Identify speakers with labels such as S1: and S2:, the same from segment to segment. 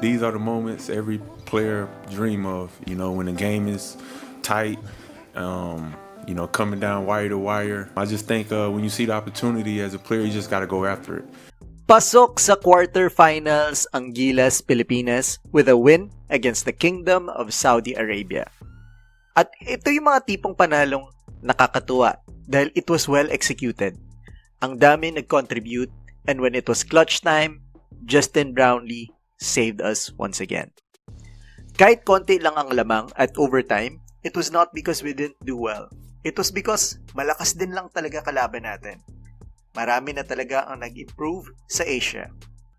S1: these are the moments every player dream of. You know, when the game is tight, coming down wire to wire. I just think when you see the opportunity as a player, you just got to go after it.
S2: Pasok sa quarterfinals ang Gilas Pilipinas with a win against the Kingdom of Saudi Arabia. At ito yung mga tipong panalong nakakatuwa dahil it was well executed. Ang dami nag-contribute and when it was clutch time, Justin Brownlee saved us once again. Kahit konti lang ang lamang at overtime, it was not because we didn't do well. It was because malakas din lang talaga kalaban natin. Marami na talaga ang nag-improve sa Asia.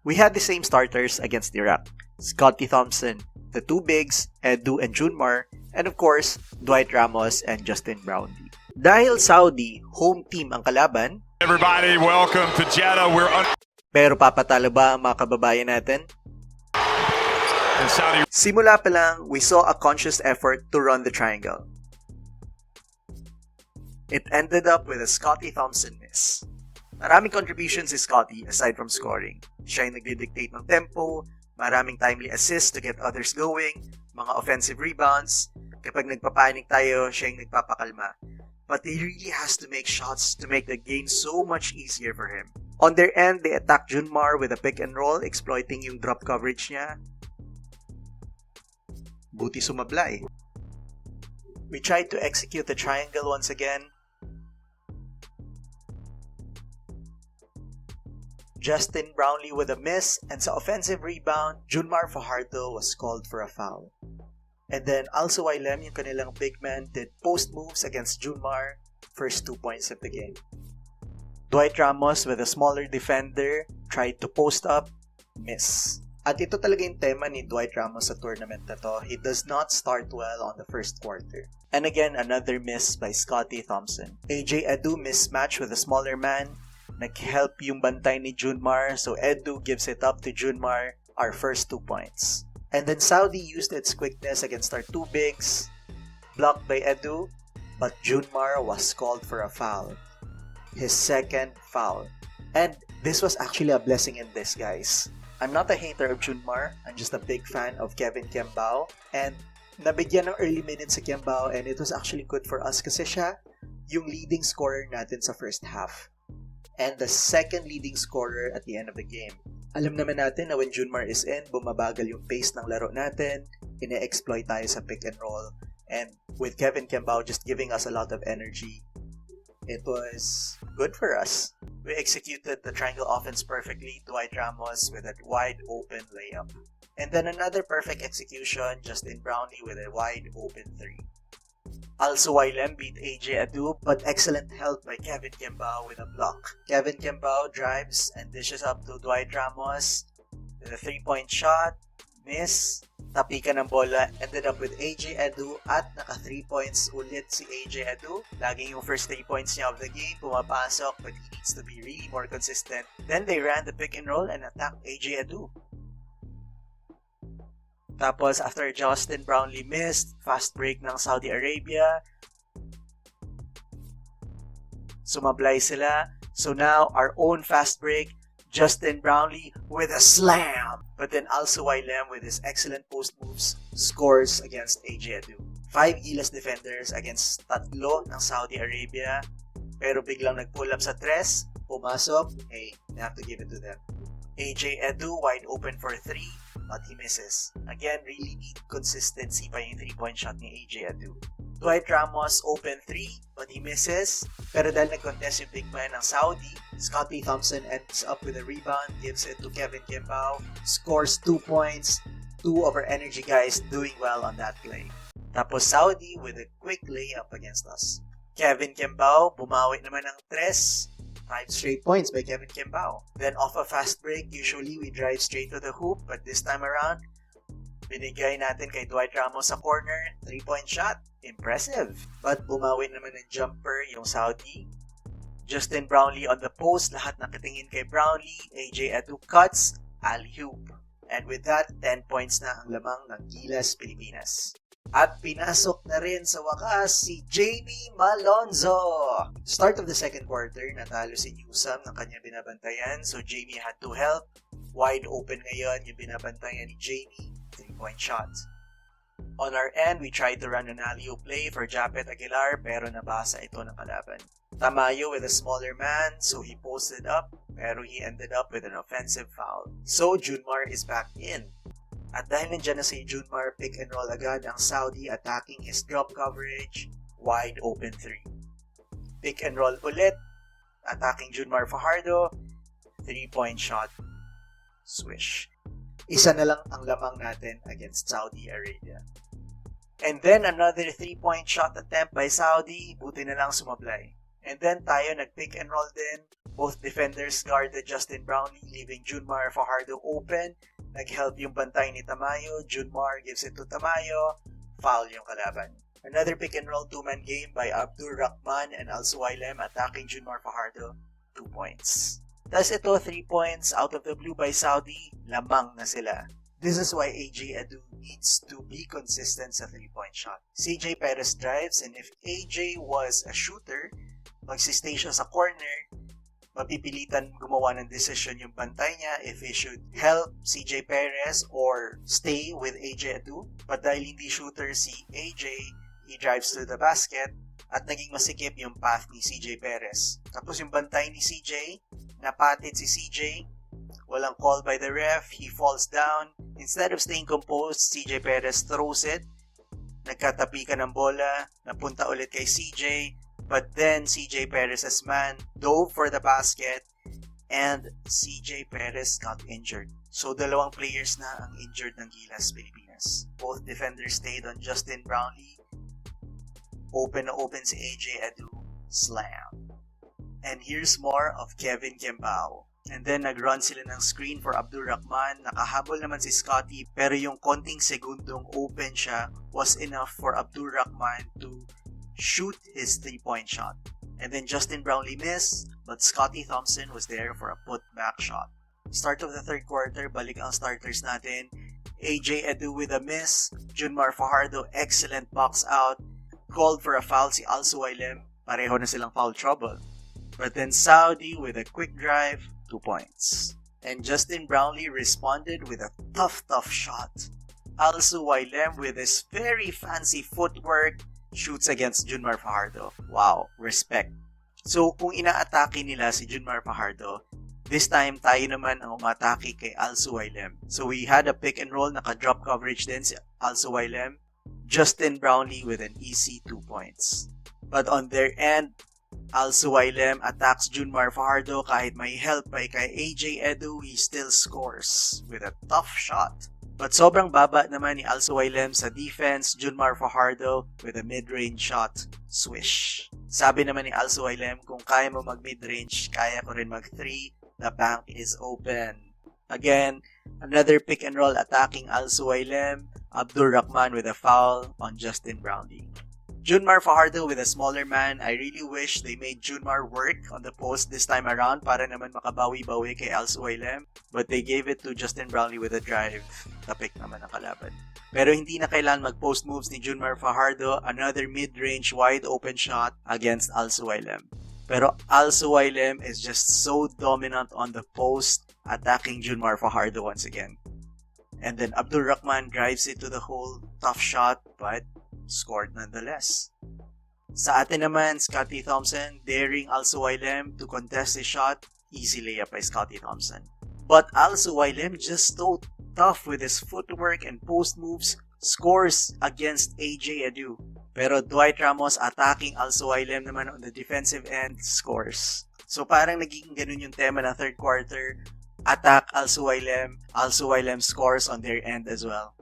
S2: We had the same starters against Iraq. Scotty Thompson, the two bigs, Edu and Junmar, and of course, Dwight Ramos and Justin Brownlee. Dahil Saudi, home team ang kalaban,
S3: everybody, welcome to Jeddah.
S2: Pero papatalo ba ang mga kababayan natin?
S3: Saudi.
S2: Simula pa lang, we saw a conscious effort to run the triangle. It ended up with a Scotty Thompson miss. Maraming contributions si Scotty aside from scoring. Siya yung nagdidictate ng tempo, maraming timely assists to get others going, mga offensive rebounds. Kapag nagpapanik tayo, siya yung nagpapakalma. But he really has to make shots to make the game so much easier for him. On their end, they attacked Junmar with a pick and roll, exploiting yung drop coverage niya. Buti sumablay. We tried to execute the triangle once again. Justin Brownlee with a miss, and sa offensive rebound, Junmar Fajardo was called for a foul. And then also Ilem, yung kanilang big man, did post moves against Junmar, first 2 points of the game. Dwight Ramos with a smaller defender, tried to post up, miss. At ito talaga yung tema ni Dwight Ramos sa tournament na to. He does not start well on the first quarter. And again, another miss by Scotty Thompson. AJ Edu mismatch with a smaller man. Nag-help yung bantay ni Junmar, so Edu gives it up to Junmar, our first 2 points. And then Saudi used its quickness against our two bigs, blocked by Edu, but Junmar was called for a foul. His second foul. And this was actually a blessing in disguise. I'm not a hater of Junmar, I'm just a big fan of Kevin Kembao, and nabigyan ng early minutes si Kembao, and it was actually good for us kasi siya yung leading scorer natin sa first half. And the second leading scorer at the end of the game. Alam naman natin na when Junmar is in, bumabagal yung pace ng laro natin, ine-exploit tayo sa pick and roll, and with Kevin Kembao just giving us a lot of energy, it was good for us. We executed the triangle offense perfectly, Dwight Ramos with a wide open layup. And then another perfect execution, Justin Brownlee with a wide open three. Also, Ilem beat AJ Edu, but excellent help by Kevin Kembao with a block. Kevin Kembao drives and dishes up to Dwight Ramos with a 3-point shot, miss, tapikan ng bola, ended up with AJ Edu at naka 3 points ulit si AJ Edu. Laging yung first 3 points niya of the game, pumapasok, but he needs to be really more consistent. Then they ran the pick and roll and attacked AJ Edu. Tapos, after Justin Brownlee missed, fast break ng Saudi Arabia. Sumablay sila. So now, our own fast break, Justin Brownlee with a slam. But then also Ilem with his excellent post moves, scores against AJ Edu. 5 Gilas defenders against 3 ng Saudi Arabia. Pero biglang nag-pull up sa 3, pumasok, hey, you have to give it to them. AJ Edu wide open for 3, but he misses. Again, really need consistency pa yung 3-point shot ni AJ Edu. Dwight Ramos open 3, but he misses. Pero dahil nag-contest yung big man ng Saudi, Scotty Thompson ends up with a rebound, gives it to Kevin Kembao, scores 2 points, 2 of our energy guys doing well on that play. Tapos Saudi with a quick layup against us. Kevin Kembao bumawi naman ng 3, 5 straight points by Kevin Kembao. Then off a fast break, usually we drive straight to the hoop, but this time around, binigay natin kay Dwight Ramos sa corner, 3-point shot. Impressive. But bumawi naman ng jumper yung Saudi. Justin Brownlee on the post, lahat nakatingin kay Brownlee. AJ Edu cuts, alley-oop. And with that, 10 points na ang lamang ng Gilas Pilipinas. At pinasok na rin sa wakas si Jamie Malonzo. Start of the second quarter, natalo si Newsam ng kanya binabantayan, so Jamie had to help. Wide open ngayon yung binabantayan ni Jamie. 3-point shot. On our end, we tried to run an alley-oop play for Japet Aguilar pero nabasa ito ng kalaban. Tamayo with a smaller man, so he posted up pero he ended up with an offensive foul. So Junmar is back in. At dahil nandiyan na si Junmar, pick and roll agad ang Saudi attacking his drop coverage, wide open 3. Pick and roll ulit, attacking Junmar Fajardo, 3-point shot, swish. Isa na lang ang lamang natin against Saudi Arabia. And then another 3-point shot attempt by Saudi, buti na lang sumablay. And then tayo nag-pick and roll din. Both defenders guarded Justin Brownlee, leaving Junmar Fajardo open. Nag-help yung bantay ni Tamayo. Junmar gives it to Tamayo. Foul yung kalaban. Another pick and roll 2-man game by Abdur Rahman and Al Suwailem attacking Junmar Fajardo. 2 points. Tapos ito, 3 points out of the blue by Saudi. Lamang na sila. This is why AJ Edu needs to be consistent sa 3-point shot. CJ Perez drives, and if AJ was a shooter, magsistay siya sa corner, mapipilitan gumawa ng decision yung bantay niya if he should help CJ Perez or stay with AJ Edu. But dahil hindi shooter si AJ, he drives to the basket at naging masikip yung path ni CJ Perez. Tapos yung bantay ni CJ, napatid si CJ, walang call by the ref, he falls down. Instead of staying composed, CJ Perez throws it. Nagkatapi ka ng bola, napunta ulit kay CJ, but then CJ Perez's man dove for the basket and CJ Perez got injured. So dalawang players na ang injured ng Gilas Pilipinas. Both defenders stayed on Justin Brownlee. Open na open si AJ Edu. Slam. And here's more of Kevin Kembao. And then nag-run sila ng screen for Abdur Rahman. Nakahabol naman si Scotty pero yung konting segundong open siya was enough for Abdur Rahman to shoot his 3-point shot. And then Justin Brownlee missed, but Scotty Thompson was there for a put-back shot. Start of the third quarter, balik ang starters natin. AJ Edu with a miss. Junmar Fajardo, excellent box out. Called for a foul si Al Suwailem. Pareho na silang foul trouble. But then Saudi with a quick drive, 2 points. And Justin Brownlee responded with a tough shot. Al Suwailem with his very fancy footwork shoots against Junmar Fajardo. Wow, respect. So kung inaatake nila si Junmar Fajardo, this time tayo naman ang umatake kay Al Suwailem. So we had a pick and roll, naka-drop coverage din si Al Suwailem. Justin Brownlee with an easy 2 points. But on their end, Al Suwailem attacks Junmar Fajardo kahit may help by kay AJ Edu, he still scores with a tough shot. But sobrang baba naman ni Al Suwailem sa defense, Junmar Fajardo with a mid-range shot, swish. Sabi naman ni Al Suwailem, kung kaya mo mag-mid-range, kaya ko rin mag-3, the bank is open. Again, another pick and roll attacking Al Suwailem, Abdur Rahman with a foul on Justin Brownlee. Junmar Fajardo with a smaller man. I really wish they made Junmar work on the post this time around para naman makabawi-bawi kay Al Suwailem. But they gave it to Justin Brownlee with a drive. Tapik naman ang kalaban. Pero hindi na kailan mag-post moves ni Junmar Fajardo. Another mid-range wide open shot against Al Suwailem. Pero Al Suwailem is just so dominant on the post, attacking Junmar Fajardo once again. And then Abdur Rahman drives it to the hole. Tough shot, but scored nonetheless. Sa atin naman, Scotty Thompson daring Al Suwailem to contest his shot. Easy layup by Scotty Thompson. But Al Suwailem just so tough with his footwork and post moves, scores against AJ Edu. Pero Dwight Ramos attacking Al Suwailem naman on the defensive end, scores. So parang naging ganun yung tema ng third quarter. Attack Al Suwailem scores on their end as well.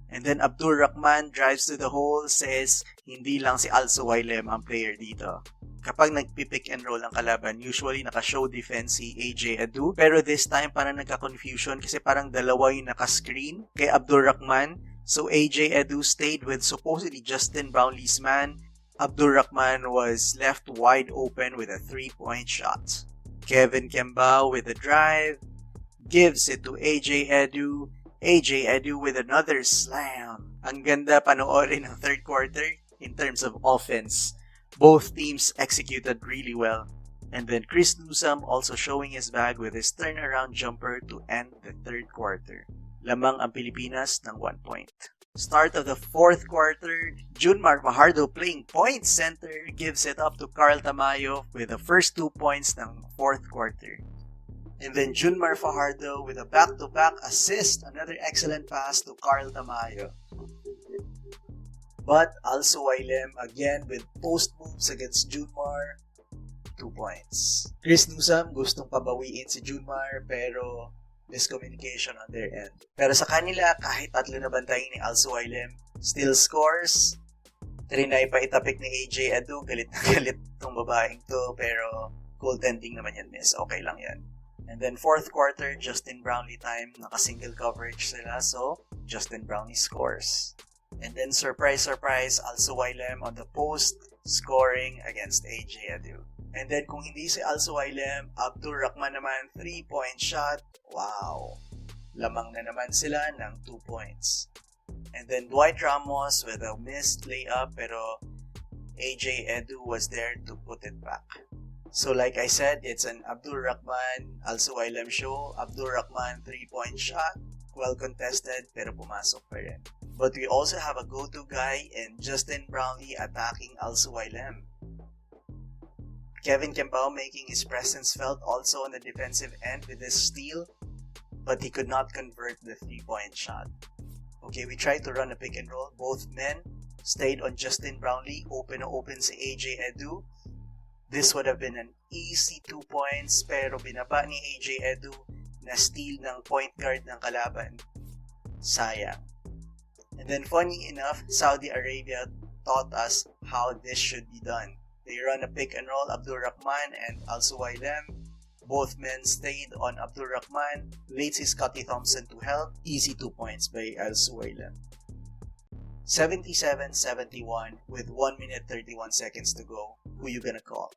S2: And then Abdur Rahman drives to the hole, says hindi lang si Al Suwailem ang player dito. Kapag nagpipick and roll ang kalaban, usually naka-show defense si AJ Edu. Pero this time parang nagka-confusion kasi parang dalawa yung naka-screen kay Abdur Rahman. So AJ Edu stayed with supposedly Justin Brownlee's man. Abdur Rahman was left wide open with a 3-point shot. Kevin Kembao with a drive, gives it to AJ Edu. AJ Edu with another slam. Ang ganda panoorin ng third quarter in terms of offense. Both teams executed really well. And then Chris Newsome also showing his bag with his turnaround jumper to end the third quarter. Lamang ang Pilipinas ng 1 point. Start of the fourth quarter, Junmar Fajardo playing point center gives it up to Carl Tamayo with the first 2 points ng fourth quarter. And then Junmar Fajardo with a back-to-back assist, another excellent pass to Carl Tamayo. But also Wailem again with post moves against Junmar, 2 points. Chris Newsome gustong pabawiin si Junmar pero miscommunication on their end. Pero sa kanila, kahit tatlo na bantayin ni Also Wailem, still scores. Trinay pa itapik ni AJ Edu, galit na galit tong babaeng to, pero goaltending naman yan, miss. Okay lang yan. And then fourth quarter, Justin Brownlee time, naka-single coverage sila, so Justin Brownlee scores. And then surprise, Also Wailem on the post, scoring against AJ Edu. And then kung hindi si Also Wailem, Abdul Rahman naman 3-point shot. Wow! Lamang na naman sila ng 2 points. And then Dwight Ramos with a missed layup pero AJ Edu was there to put it back. So like I said, it's an Abdul Rahman, Also Wailem show. Abdul Rahman 3-point shot. Well contested pero pumasok pa rin. But we also have a go-to guy in Justin Brownlee attacking Also Wailem. Kevin Kembao making his presence felt also on the defensive end with his steal, but he could not convert the 3-point shot. Okay, we tried to run a pick and roll. Both men stayed on Justin Brownlee, open si AJ Edu. This would have been an easy 2 points, pero binaba ni AJ Edu na steal ng point guard ng kalaban. Sayang. And then funny enough, Saudi Arabia taught us how this should be done. They run a pick and roll, Abdul Rahman and Also Wailem. Both men stayed on Abdul Rahman. Late si Scotty Thompson to help. Easy 2 points by Also Wailem. 77-71 with 1 minute 31 seconds to go. Who you gonna call?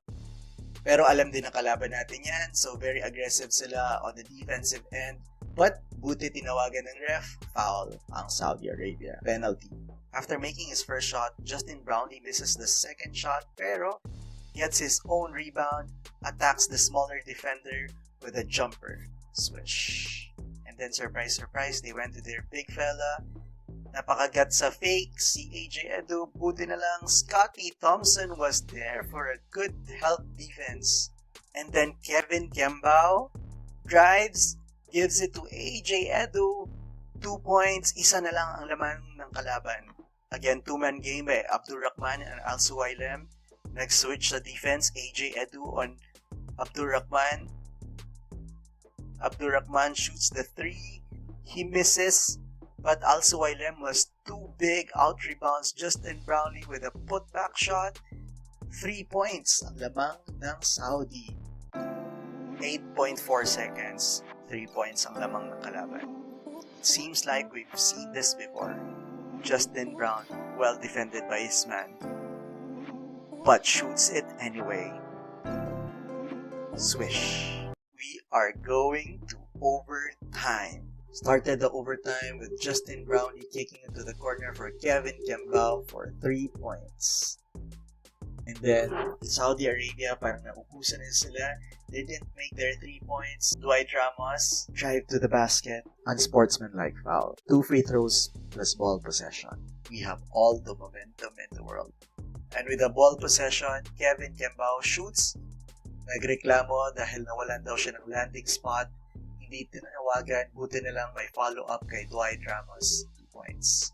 S2: Pero alam din ang kalaban natin yan, so very aggressive sila on the defensive end. But buti tinawagan ng ref, foul ang Saudi Arabia. Penalty. After making his first shot, Justin Brownlee misses the second shot pero gets his own rebound, attacks the smaller defender with a jumper. Swish. And then surprise, they went to their big fella. Napakagat sa fake si AJ Edu. Buti na lang Scotty Thompson was there for a good help defense. And then Kevin Kembao drives, gives it to AJ Edu. 2 points, isa na lang ang laman ng kalaban. Again, 2-man game by Abdul Rahman and Also Wailem. Next switch sa defense, AJ Edu on Abdul Rahman. Abdul Rahman shoots the 3. He misses, but Also Wailem was too big. Out rebounds Justin Brownlee with a putback shot. 3 points ang lamang ng Saudi. 8.4 seconds. 3 points ang lamang ng kalaban. It seems like we've seen this before. Justin Brown, well defended by his man, but shoots it anyway. Swish. We are going to overtime. Started the overtime with Justin Brownlee kicking into the corner for Kevin Kembao for 3 points. And then, Saudi Arabia, parang naubusan na sila. They didn't make their 3 points. Dwight Ramos, drive to the basket. Unsportsmanlike foul. 2 free throws plus ball possession. We have all the momentum in the world. And with the ball possession, Kevin Kembao shoots. Nagreklamo dahil nawalan daw siya ng landing spot. Hindi tinawagan. Buti na lang may follow-up kay Dwight Ramos. 2 points.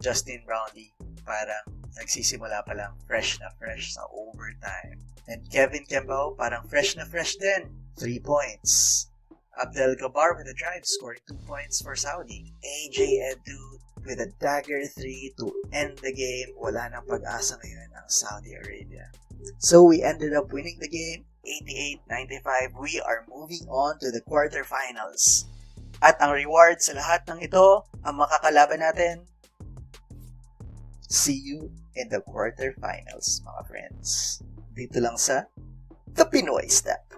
S2: Justin Brownlee, parang nagsisimula pa lang fresh na fresh sa overtime. And Kevin Kembao, parang fresh na fresh din. 3 points. Abdel Gabar with a drive, scoring 2 points for Saudi. AJ Edu with a dagger 3 to end the game. Wala nang pag-asa ngayon ang Saudi Arabia. So we ended up winning the game, 88-95. We are moving on to the quarterfinals. At ang reward sa lahat ng ito, ang makakalaban natin, see you in the quarterfinals, mga friends. Dito lang sa The Pinoy Step.